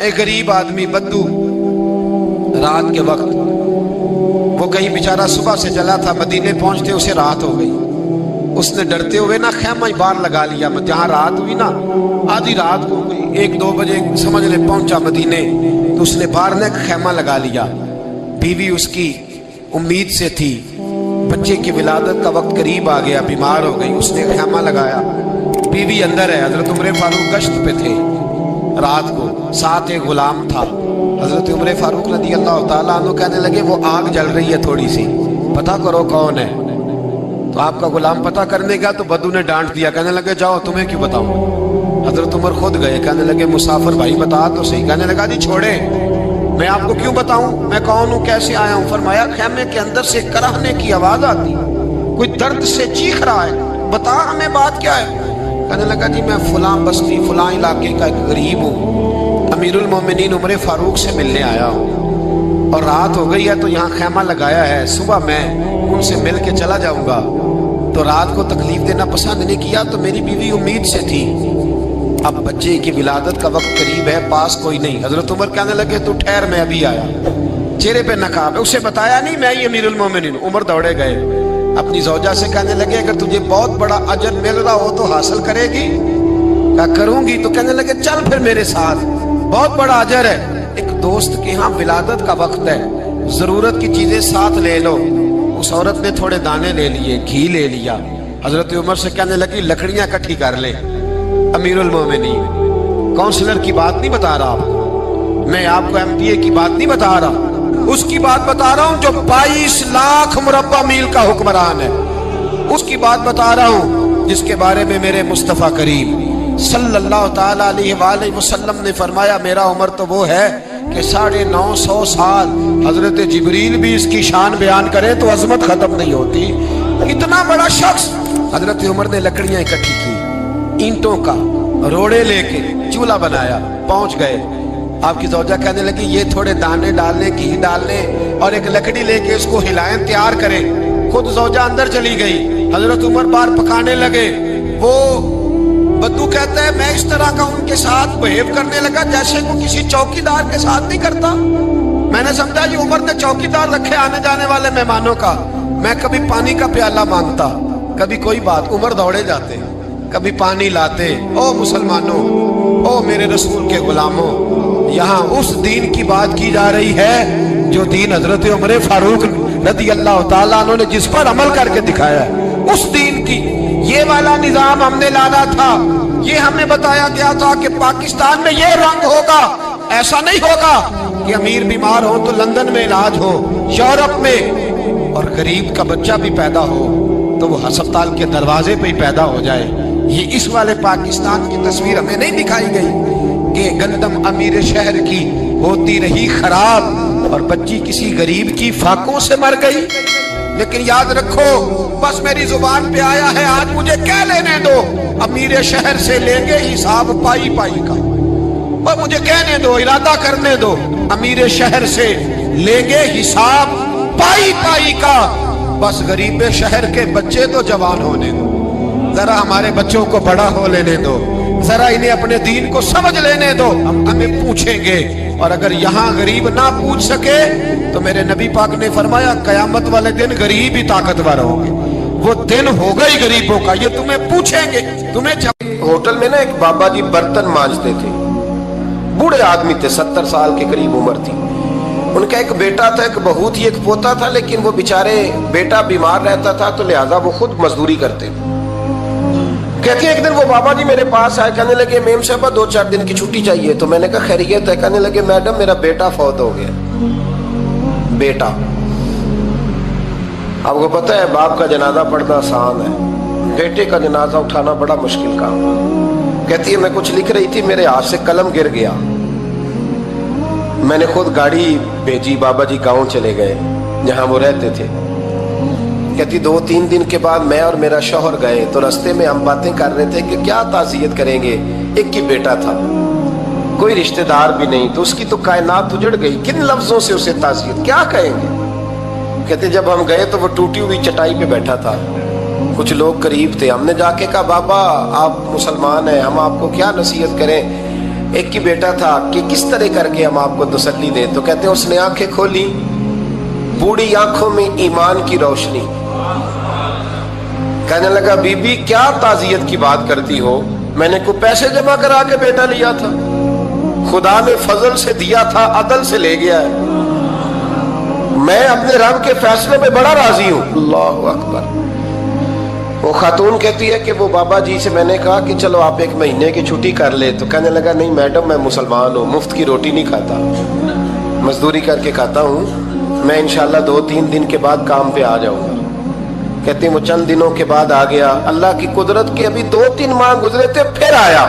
ایک غریب آدمی بدو رات کے وقت وہ کہیں بیچارہ صبح سے چلا تھا، مدینے پہنچتے اسے رات ہو گئی. اس نے ڈرتے ہوئے نا خیمہ باہر لگا لیا. جہاں رات ہوئی نا آدھی رات کو ہوئی، 1-2 بجے سمجھ لے پہنچا مدینے، تو اس نے باہر نے خیمہ لگا لیا. بیوی اس کی امید سے تھی، بچے کی ولادت کا وقت قریب آ گیا، بیمار ہو گئی. اس نے خیمہ لگایا، بیوی اندر ہے. حضرت عمر فاروق گشت پہ تھے رات کو، ساتھ ایک غلام تھا. حضرت عمر فاروق رضی اللہ تعالیٰ عنہ کہنے لگے وہ آگ جل رہی ہے تھوڑی سی، پتہ کرو کون ہے. تو آپ کا غلام پتہ کرنے گا تو بدو نے ڈانٹ دیا، کہنے لگے جاؤ تمہیں کیوں بتاؤں. حضرت عمر خود گئے، کہنے لگے مسافر بھائی بتا تو صحیح. کہنے لگا جی چھوڑے، میں آپ کو کیوں بتاؤں میں کون ہوں، کیسے آیا ہوں. فرمایا خیمے کے اندر سے کراہنے کی آواز آتی، کوئی درد سے چیخ رہا ہے، بتا ہمیں بات کیا ہے. کہنے لگا جی میں فلاں بستی فلاں علاقے کا ایک غریب ہوں، امیر المومنین عمر فاروق سے ملنے آیا ہوں، اور رات ہو گئی ہے تو یہاں خیمہ لگایا ہے، صبح میں ان سے مل کے چلا جاؤں گا. تو رات کو تکلیف دینا پسند نہیں کیا، تو میری بیوی امید سے تھی، اب بچے کی ولادت کا وقت قریب ہے، پاس کوئی نہیں. حضرت عمر کہنے لگے تو ٹھہر میں ابھی آیا. چہرے پہ نقاب ہے، اسے بتایا نہیں میں ہی امیر المومنین. عمر دوڑے گئے، اپنی زوجہ سے کہنے لگے اگر تجھے بہت بڑا اجر مل رہا ہو تو حاصل کرے گی. کہا کروں گی. تو کہنے لگے چل پھر میرے ساتھ، بہت بڑا اجر ہے. ایک دوست کے ہاں ولادت کا وقت ہے، ضرورت کی چیزیں ساتھ لے لو. اس عورت نے تھوڑے دانے لے لیے، گھی لے لیا. حضرت عمر سے کہنے لگی لکڑیاں اکٹھی کر لے. امیر المومنین کونسلر کی بات نہیں بتا رہا آپ کو، میں آپ کو ایم پی اے کی بات نہیں بتا رہا، اس کی بات بتا رہا ہوں جو 22 لاکھ مربع میل کا حکمران ہے. اس کی بات بتا رہا ہوں جس کے بارے میں میرے مصطفیٰ کریم صلی اللہ تعالیٰ علیہ وآلہ وسلم نے فرمایا میرا عمر تو وہ ہے کہ 950 سال حضرت جبریل بھی اس کی شان بیان کرے تو عظمت ختم نہیں ہوتی. اتنا بڑا شخص. حضرت عمر نے لکڑیاں اکٹھی کی، اینٹوں کا روڑے لے کے چولہا بنایا، پہنچ گئے. آپ کی زوجہ کہنے لگی یہ تھوڑے دانے ڈالنے، گھی ڈالنے اور ایک لکڑی لے کے اس کو ہلائیں، تیار کریں. خود زوجہ اندر چلی گئی، حضرت عمر بار پکانے لگے. وہ بدو کہتا ہے میں اس طرح کا ان کے ساتھ بہیو کرنے لگا جیسے وہ کسی چوکیدار کے ساتھ نہیں کرتا. میں نے سمجھا جی عمر نے چوکیدار رکھے آنے جانے والے مہمانوں کا. میں کبھی پانی کا پیالہ مانگتا، کبھی کوئی بات، عمر دوڑے جاتے، کبھی پانی لاتے. او مسلمانوں، او میرے رسول کے غلاموں، یہاں اس دین کی بات کی جا رہی ہے جو دین حضرت عمر فاروق رضی اللہ تعالیٰ عنہ نے جس پر عمل کر کے دکھایا ہے. اس دین کی یہ والا نظام ہم نے لانا تھا. یہ ہمیں بتایا گیا تھا کہ پاکستان میں یہ رنگ ہوگا. ایسا نہیں ہوگا کہ امیر بیمار ہو تو لندن میں علاج ہو، یورپ میں، اور غریب کا بچہ بھی پیدا ہو تو وہ ہسپتال کے دروازے پہ ہی پیدا ہو جائے. یہ اس والے پاکستان کی تصویر ہمیں نہیں دکھائی گئی کہ گندم امیر شہر کی ہوتی رہی خراب اور بچی کسی غریب کی فاقوں سے مر گئی. لیکن یاد رکھو، بس میری زبان پہ آیا ہے آج مجھے کہہ لینے دو، امیر شہر سے لیں گے حساب پائی پائی کا. اور مجھے کہنے دو، ارادہ کرنے دو، امیر شہر سے لیں گے حساب پائی پائی کا. بس غریب شہر کے بچے تو جوان ہونے دو، ذرا ہمارے بچوں کو بڑا ہو لینے دو، ذرا انہیں اپنے دین کو سمجھ لینے دو، ہم ہمیں پوچھیں گے. اور اگر یہاں غریب نہ پوچھ سکے تو میرے نبی پاک نے فرمایا قیامت والے دن غریب ہی طاقتور ہوں گے. وہ دن ہوگا ہی غریبوں کا، یہ تمہیں پوچھیں گے. ہوٹل میں نا ایک بابا جی برتن مانجتے تھے، بوڑھے آدمی تھے، 70 سال کے قریب عمر تھی. ان کا ایک بیٹا تھا، ایک بہو تھی، ایک پوتا تھا، لیکن وہ بیچارے بیٹا بیمار رہتا تھا تو لہٰذا وہ خود مزدوری کرتے. کہتی ہے ایک دن وہ بابا جی میرے پاس آئے، کہنے لگے میم صاحبہ 2-4 دن کی چھٹی چاہیے. تو میں نے کہا خیریت ہے؟ کہنے لگے میڈم میرا بیٹا فوت ہو گیا. بیٹا، آپ کو پتہ ہے باپ کا جنازہ پڑھنا آسان ہے، بیٹے کا جنازہ اٹھانا بڑا مشکل کام. کہتی ہے میں کچھ لکھ رہی تھی، میرے ہاتھ سے قلم گر گیا. میں نے خود گاڑی بھیجی، بابا جی گاؤں چلے گئے جہاں وہ رہتے تھے. کہتی 2-3 دن کے بعد میں اور میرا شوہر گئے تو رستے میں ہم باتیں کر رہے تھے کہ کیا تعزیت کریں گے. ایک ہی بیٹا تھا، کوئی رشتہ دار بھی نہیں، تو اس کی تو کائنات اجڑ گئی، کن لفظوں سے اسے تعزیت کیا کہیں گے. کہتے جب ہم گئے تو وہ ٹوٹی ہوئی چٹائی پہ بیٹھا تھا، کچھ لوگ قریب تھے. ہم نے جا کے کہا بابا آپ مسلمان ہیں، ہم آپ کو کیا نصیحت کریں. ایک ہی بیٹا تھا کہ کس طرح کر کے ہم آپ کو تسلی دیں. تو کہتے ہیں اس نے آنکھیں کھولی, بوڑھی آنکھوں میں ایمان کی روشنی. کہنے لگا بی بی کیا تعزیت کی بات کرتی ہو, میں نے کوئی پیسے جمع کرا کے بیٹا لیا تھا, خدا نے فضل سے دیا تھا, عدل سے لے گیا ہے, میں اپنے رب کے فیصلے پہ بڑا راضی ہوں. اللہ اکبر. وہ خاتون کہتی ہے کہ وہ بابا جی سے میں نے کہا کہ چلو آپ 1 مہینے کی چھٹی کر لے. تو کہنے لگا نہیں میڈم میں مسلمان ہوں, مفت کی روٹی نہیں کھاتا, مزدوری کر کے کھاتا ہوں, میں انشاءاللہ 2-3 دن کے بعد کام پہ آ جاؤں گا. کہتی ہیں وہ چند دنوں کے بعد آ گیا. اللہ کی قدرت کے ابھی 2-3 ماہ گزرے تھے, پھر آیا.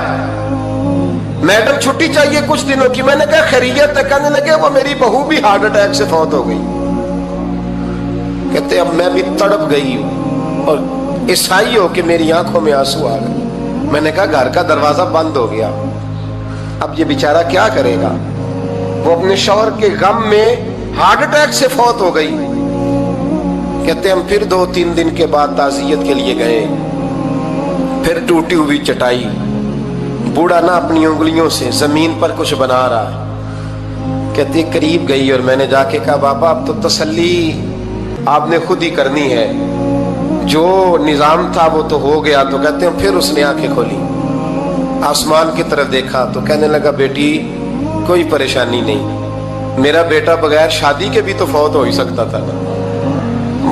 میڈم چھٹی چاہیے کچھ دنوں کی. میں نے کہا خیریت ہے. کہنے لگے وہ میری بہو بھی ہارٹ اٹیک سے فوت ہو گئی. کہتے اب میں بھی تڑپ گئی ہوں اور عیسائی ہو کہ میری آنکھوں میں آنسو آ گئے. میں نے کہا گھر کا دروازہ بند ہو گیا, اب یہ بیچارہ کیا کرے گا. وہ اپنے شوہر کے غم میں ہارٹ اٹیک سے فوت ہو گئی. کہتے ہم پھر 2-3 دن کے بعد تعزیت کے لیے گئے. پھر ٹوٹی ہوئی چٹائی, بوڑھا نہ اپنی انگلیوں سے زمین پر کچھ بنا رہا ہے. کہتی قریب گئی اور میں نے جا کے کہا بابا اب تو تسلی آپ نے خود ہی کرنی ہے, جو نظام تھا وہ تو ہو گیا. تو کہتے ہیں پھر اس نے آنکھیں کھولی, آسمان کی طرف دیکھا تو کہنے لگا بیٹی کوئی پریشانی نہیں, میرا بیٹا بغیر شادی کے بھی تو فوت ہو ہی سکتا تھا نا,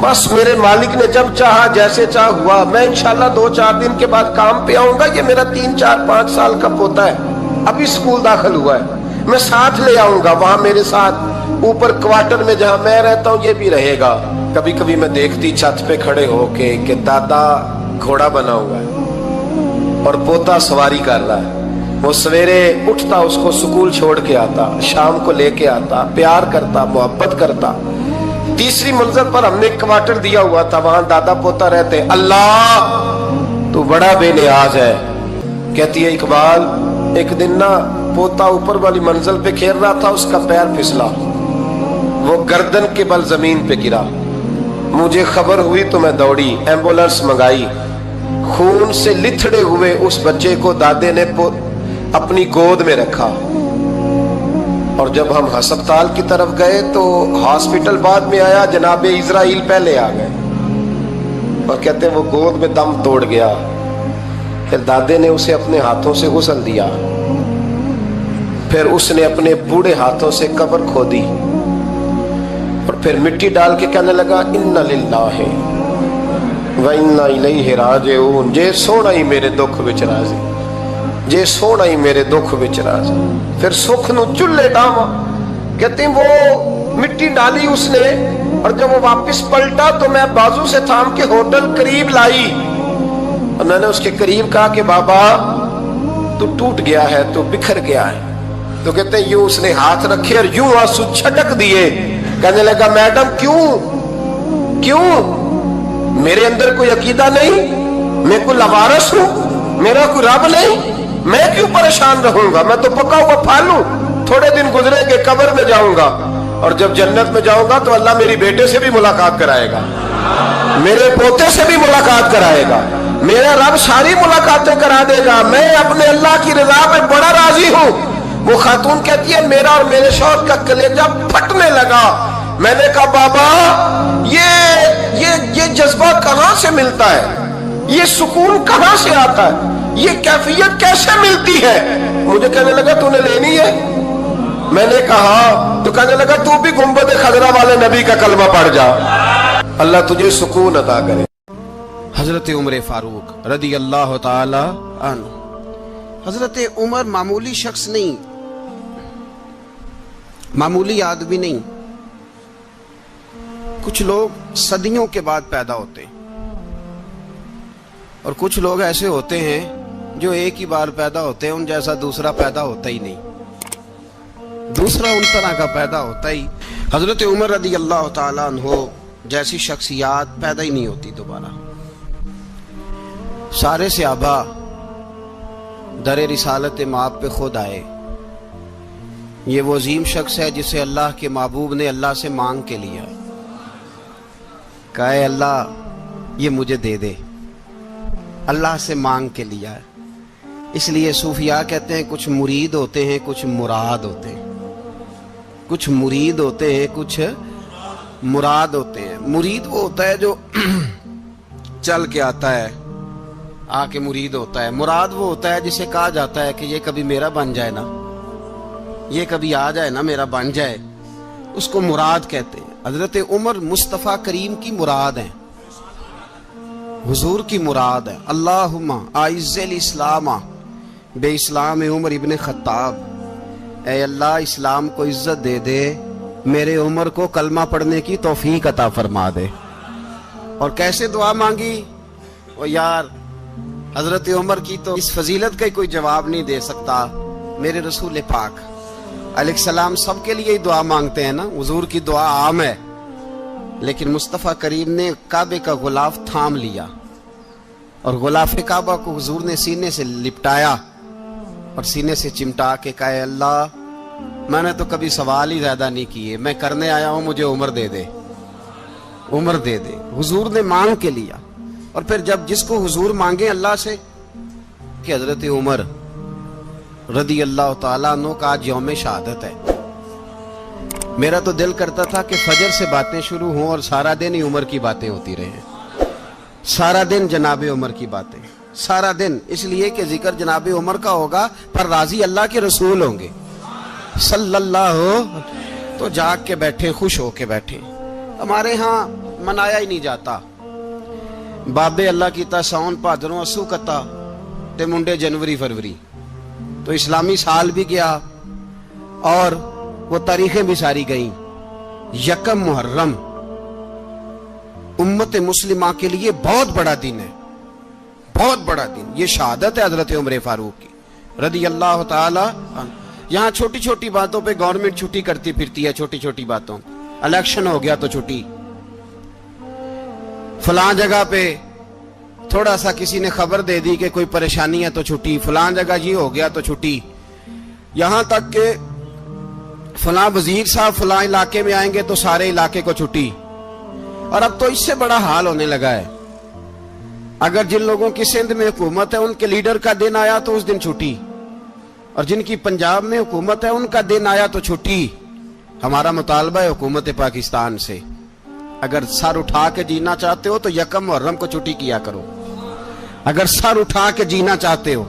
بس میرے مالک نے جب چاہا جیسے چاہ ہوا. میں انشاءاللہ 2-4 دن کے بعد کام پہ آؤں گا. یہ میرا 3-4-5 سال کا پوتا ہے, ابھی اسکول داخل ہوا ہے, میں ساتھ لے آؤں گا, وہاں میرے ساتھ اوپر کوارٹر میں جہاں میں رہتا ہوں یہ بھی رہے گا. کبھی کبھی میں دیکھتی چھت پہ کھڑے ہو کے کہ دادا گھوڑا بنا ہوا ہے اور پوتا سواری کر رہا ہے. وہ سویرے اٹھتا, اس کو سکول چھوڑ کے آتا, شام کو لے کے آتا, پیار کرتا, محبت کرتا. 3ری منزل پر ہم نے کوارٹر دیا ہوا تھا, وہاں دادا پوتا رہتے. اللہ تو بڑا بے نیاز ہے. کہتی ہے اقبال ایک دن نا پوتا اوپر والی منزل پہ کھیل رہا تھا, اس کا پیر پھسلا, وہ گردن کے بل زمین پہ گرا. مجھے خبر ہوئی تو میں دوڑی, ایمبولینس منگائی. خون سے لتھڑے ہوئے اس بچے کو دادے نے اپنی گود میں رکھا. اور جب ہم ہسپتال کی طرف گئے تو ہاسپٹل بعد میں آیا, جناب اسرائیل پہلے آ گئے اور کہتے ہیں وہ گود میں دم توڑ گیا. پھر دادے نے اسے اپنے ہاتھوں سے غسل دیا, پھر اس نے اپنے بوڑھے ہاتھوں سے قبر کھودی اور پھر مٹی ڈال کے کہنے لگا انا للہ و انا الیہ راجعون. جے سونا ہی میرے دکھ وچ راضی, جے سونا ہی میرے دکھ وچ راضی. پھر سکھ نو چلے ڈاواں. کہتے ہیں وہ مٹی ڈالی اس نے, اور جب وہ واپس پلٹا تو میں بازو سے تھام کے ہوٹل قریب لائی اور میں نے اس کے قریب کہا کہ بابا تو ٹوٹ گیا ہے, تو بکھر گیا ہے. تو کہتے ہیں یوں اس نے ہاتھ رکھے اور یوں آنسو چھٹک دیے. کہنے لگا میڈم کیوں میرے اندر کوئی عقیدہ نہیں, میں کوئی لوارث ہوں, میرا کوئی رب نہیں, میں کیوں پریشان رہوں گا, میں تو پکا ہوا پھل ہوں. تھوڑے دن گزرے کہ قبر میں جاؤں گا, اور جب جنت میں جاؤں گا تو اللہ میری بیٹے سے بھی ملاقات کرائے گا, میرے پوتے سے بھی ملاقات کرائے گا, میرا رب ساری ملاقاتیں کرا دے گا. میں اپنے اللہ کی رضا میں بڑا راضی ہوں. وہ خاتون کہتی ہے میرا اور میرے شوہر کا کلیجہ پھٹنے لگا. میں نے کہا بابا یہ جذبہ کہاں سے ملتا ہے, یہ سکون کہاں سے آتا ہے, یہ کیفیت کیسے ملتی ہے. مجھے کہنے لگا تو نے لینی ہے. میں نے کہا تو کہنے لگا تو بھی گنبد خضرا والے نبی کا کلمہ پڑھ جا, اللہ تجھے سکون عطا کرے. حضرت عمر فاروق رضی اللہ تعالی عنہ. حضرت عمر معمولی شخص نہیں, معمولی آدمی نہیں. کچھ لوگ صدیوں کے بعد پیدا ہوتے ہیں اور کچھ لوگ ایسے ہوتے ہیں جو ایک ہی بار پیدا ہوتے ہیں, ان جیسا دوسرا پیدا ہوتا ہی نہیں, دوسرا ان طرح کا پیدا ہوتا ہی. حضرت عمر رضی اللہ تعالیٰ عنہ جیسی شخصیات پیدا ہی نہیں ہوتی دوبارہ. سارے صحابہ در رسالت مآب پہ خود آئے. یہ وہ عظیم شخص ہے جسے اللہ کے محبوب نے اللہ سے مانگ کے لیا, کہا اے اللہ یہ مجھے دے دے. اللہ سے مانگ کے لیا ہے. اس لیے صوفیاء کہتے ہیں کچھ مرید ہوتے ہیں کچھ مراد ہوتے ہیں. کچھ مرید ہوتے ہیں کچھ مراد ہوتے ہیں. مرید وہ ہوتا ہے جو چل کے آتا ہے آ کے مرید ہوتا ہے. مراد وہ ہوتا ہے جسے کہا جاتا ہے کہ یہ کبھی میرا بن جائے نا, یہ کبھی آ جائے نا, میرا بن جائے, اس کو مراد کہتے ہیں. حضرت عمر مصطفیٰ کریم کی مراد ہیں, حضور کی مراد ہے. اللہم اعز الاسلام بے اسلام عمر ابن خطاب, اے اللہ اسلام کو عزت دے دے, میرے عمر کو کلمہ پڑھنے کی توفیق عطا فرما دے. اور کیسے دعا مانگی؟ او یار حضرت عمر کی تو اس فضیلت کا کوئی جواب نہیں دے سکتا. میرے رسول پاک علیہ السلام سب کے لیے ہی دعا مانگتے ہیں نا, حضور کی دعا عام ہے, لیکن مصطفیٰ کریم نے کعبے کا غلاف تھام لیا اور غلاف کعبہ کو حضور نے سینے سے لپٹایا اور سینے سے چمٹا کے کہا, اللہ میں نے تو کبھی سوال ہی زیادہ نہیں کیے, میں کرنے آیا ہوں, مجھے عمر دے دے, عمر دے دے. حضور نے مانگ کے لیا. اور پھر جب جس کو حضور مانگے اللہ سے کہ حضرت عمر رضی اللہ تعالیٰ عنہ کا آج یوم شہادت ہے, میرا تو دل کرتا تھا کہ فجر سے باتیں شروع ہوں اور سارا دن ہی عمر کی باتیں ہوتی رہیں, سارا دن جناب عمر کی باتیں, سارا دن. اس لیے کہ ذکر جناب عمر کا ہوگا پر راضی اللہ کے رسول ہوں گے صلی اللہ, تو جاگ کے بیٹھے, خوش ہو کے بیٹھے. ہمارے ہاں منایا ہی نہیں جاتا. بابے اللہ کی تا ساؤن بھادروں اسو کتا تے منڈے جنوری فروری, تو اسلامی سال بھی گیا اور وہ تاریخیں بھی ساری گئیں. یکم محرم امت مسلمہ کے لیے بہت بڑا دن ہے, بہت بڑا دن. یہ شہادت ہے حضرت عمر فاروق کی رضی اللہ تعالی. یہاں چھوٹی چھوٹی باتوں پہ گورنمنٹ چھٹی کرتی پھرتی ہے, چھوٹی چھوٹی باتوں. الیکشن ہو گیا تو چھٹی, فلاں جگہ پہ تھوڑا سا کسی نے خبر دے دی کہ کوئی پریشانی ہے تو چھٹی, فلاں جگہ یہ ہو گیا تو چھٹی. یہاں تک کہ فلاں وزیر صاحب فلاں علاقے میں آئیں گے تو سارے علاقے کو چھٹی. اور اب تو اس سے بڑا حال ہونے لگا ہے, اگر جن لوگوں کی سندھ میں حکومت ہے ان کے لیڈر کا دن آیا تو اس دن چھٹی, اور جن کی پنجاب میں حکومت ہے ان کا دن آیا تو چھٹی. ہمارا مطالبہ ہے حکومت پاکستان سے, اگر سر اٹھا کے جینا چاہتے ہو تو یکم محرم کو چھٹی کیا کرو. اگر سر اٹھا کے جینا چاہتے ہو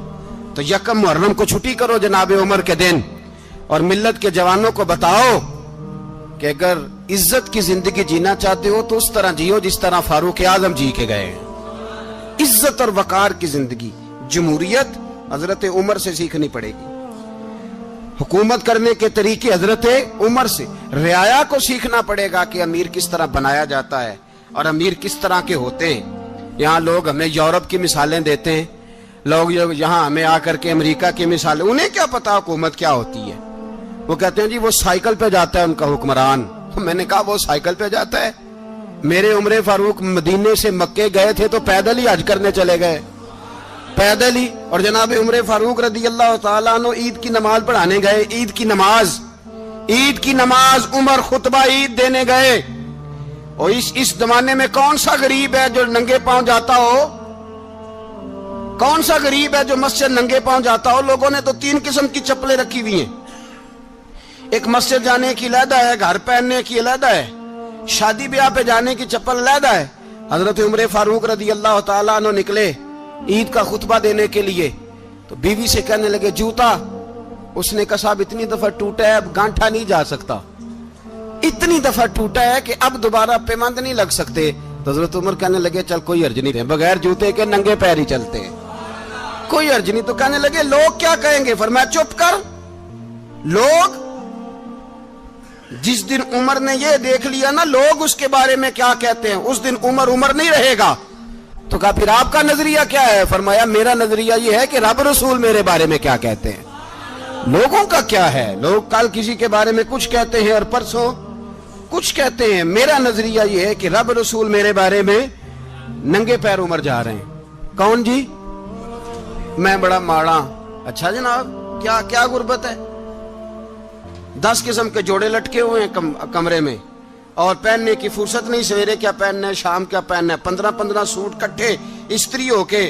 تو یکم محرم کو چھٹی کرو جناب عمر کے دن. اور ملت کے جوانوں کو بتاؤ کہ اگر عزت کی زندگی جینا چاہتے ہو تو اس طرح جیو جس طرح فاروق اعظم جی کے گئے. عزت اور وقار کی زندگی, جمہوریت حضرت عمر سے سیکھنی پڑے گی. حکومت کرنے کے طریقے حضرت عمر سے, رعایا کو سیکھنا پڑے گا کہ امیر کس طرح بنایا جاتا ہے اور امیر کس طرح کے ہوتے ہیں. یہاں لوگ ہمیں یورپ کی مثالیں دیتے ہیں, لوگ یہاں ہمیں آ کر کے امریکہ کی مثالیں, انہیں کیا پتا حکومت کیا ہوتی ہے. وہ کہتے ہیں جی وہ سائیکل پہ جاتا ہے ان کا حکمران. میں نے کہا وہ سائیکل پہ جاتا ہے؟ میرے عمر فاروق مدینے سے مکے گئے تھے تو پیدل ہی حج کرنے چلے گئے, پیدل ہی. اور جناب عمر فاروق رضی اللہ تعالیٰ عنہ عید کی نماز پڑھانے گئے, عید کی نماز عمر خطبہ عید دینے گئے. اور اس زمانے میں کون سا غریب ہے جو ننگے پاؤں جاتا ہو؟ کون سا غریب ہے جو مسجد ننگے پاؤں جاتا ہو؟ لوگوں نے تو 3 قسم کی چپلیں رکھی ہوئی ہیں. ایک مسجد جانے کی علیحدہ ہے, گھر پہننے کی علیحدہ ہے, شادی بیاہ پہ جانے کی چپل علیحدہ ہے. حضرت عمر فاروق رضی اللہ تعالیٰ عنہ نکلے عید کا خطبہ دینے کے لیے تو بیوی سے کہنے لگے جوتا. اس نے کہا صاحب اتنی دفعہ ٹوٹا ہے اب گانٹھا نہیں جا سکتا, اتنی دفعہ ٹوٹا ہے کہ اب دوبارہ پیمند نہیں لگ سکتے. تو حضرت عمر کہنے لگے چل کوئی حرج نہیں, بغیر جوتے کے ننگے پیر ہی چلتے ہیں, کوئی حرج نہیں. تو کہنے لگے لوگ کیا کہیں گے؟ فرمایا چپ کر. لوگ جس دن عمر نے یہ دیکھ لیا نا لوگ اس کے بارے میں کیا کہتے ہیں, اس دن عمر نہیں رہے گا. تو کہا پھر آپ کا نظریہ کیا ہے؟ فرمایا میرا نظریہ یہ ہے کہ رب رسول میرے بارے میں کیا کہتے ہیں. لوگوں کا کیا ہے؟ لوگ کل کسی کے بارے میں کچھ کہتے ہیں اور پرسوں کچھ کہتے ہیں. میرا نظریہ یہ ہے کہ رب رسول میرے بارے میں ننگے پیر عمر جا رہے ہیں. کون جی؟ میں بڑا ماڑا. اچھا جناب کیا غربت ہے؟ 10 قسم کے جوڑے لٹکے ہوئے ہیں کمرے میں اور پہننے کی فرصت نہیں. سویرے کیا پہننا ہے, شام کیا پہننا ہے, 15 سوٹ کٹھے استری ہو کے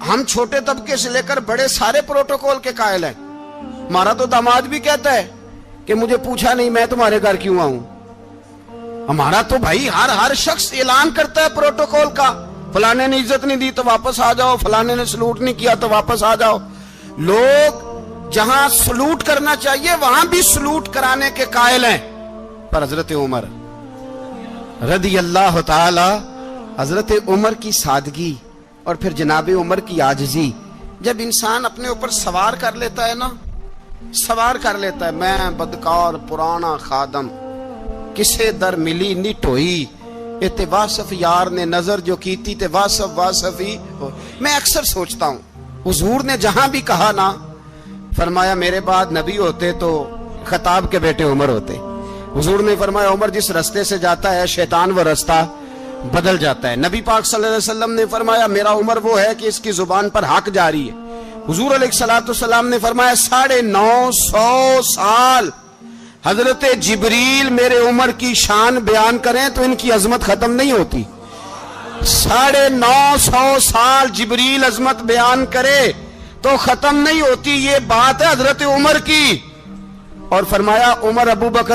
ہم چھوٹے طبقے سے لے کر بڑے سارے پروٹوکول کے قائل ہیں. ہمارا تو داماد بھی کہتا ہے کہ مجھے پوچھا نہیں میں تمہارے گھر کیوں آؤں. ہمارا تو بھائی ہر شخص اعلان کرتا ہے پروٹوکول کا. فلانے نے عزت نہیں دی تو واپس آ جاؤ, فلانے نے سلوٹ نہیں کیا تو واپس آ جاؤ. لوگ جہاں سلوٹ کرنا چاہیے وہاں بھی سلوٹ کرانے کے قائل ہیں. پر حضرت عمر رضی اللہ تعالی, حضرت عمر کی سادگی اور پھر جناب عمر کی عاجزی, جب انسان اپنے اوپر سوار کر لیتا ہے نا, سوار کر لیتا ہے, میں بدکار پرانا خادم کسے در ملی نی ٹوئی, تے واصف یار نے نظر جو کیتی تے واصف ہی. میں اکثر سوچتا ہوں حضور نے جہاں بھی کہا نا, فرمایا میرے بعد نبی ہوتے تو خطاب کے بیٹے عمر ہوتے. حضور نے فرمایا عمر جس رستے سے جاتا ہے شیطان وہ رستہ بدل جاتا ہے. نبی پاک صلی اللہ علیہ وسلم نے فرمایا میرا عمر وہ ہے کہ اس کی زبان پر حق جاری ہے. حضور علیہ الصلوۃ والسلام نے فرمایا 950 سال حضرت جبریل میرے عمر کی شان بیان کریں تو ان کی عظمت ختم نہیں ہوتی. 950 سال جبریل عظمت بیان کرے تو ختم نہیں ہوتی. یہ بات ہے حضرت عمر کی. اور فرمایا عمر ابو بکر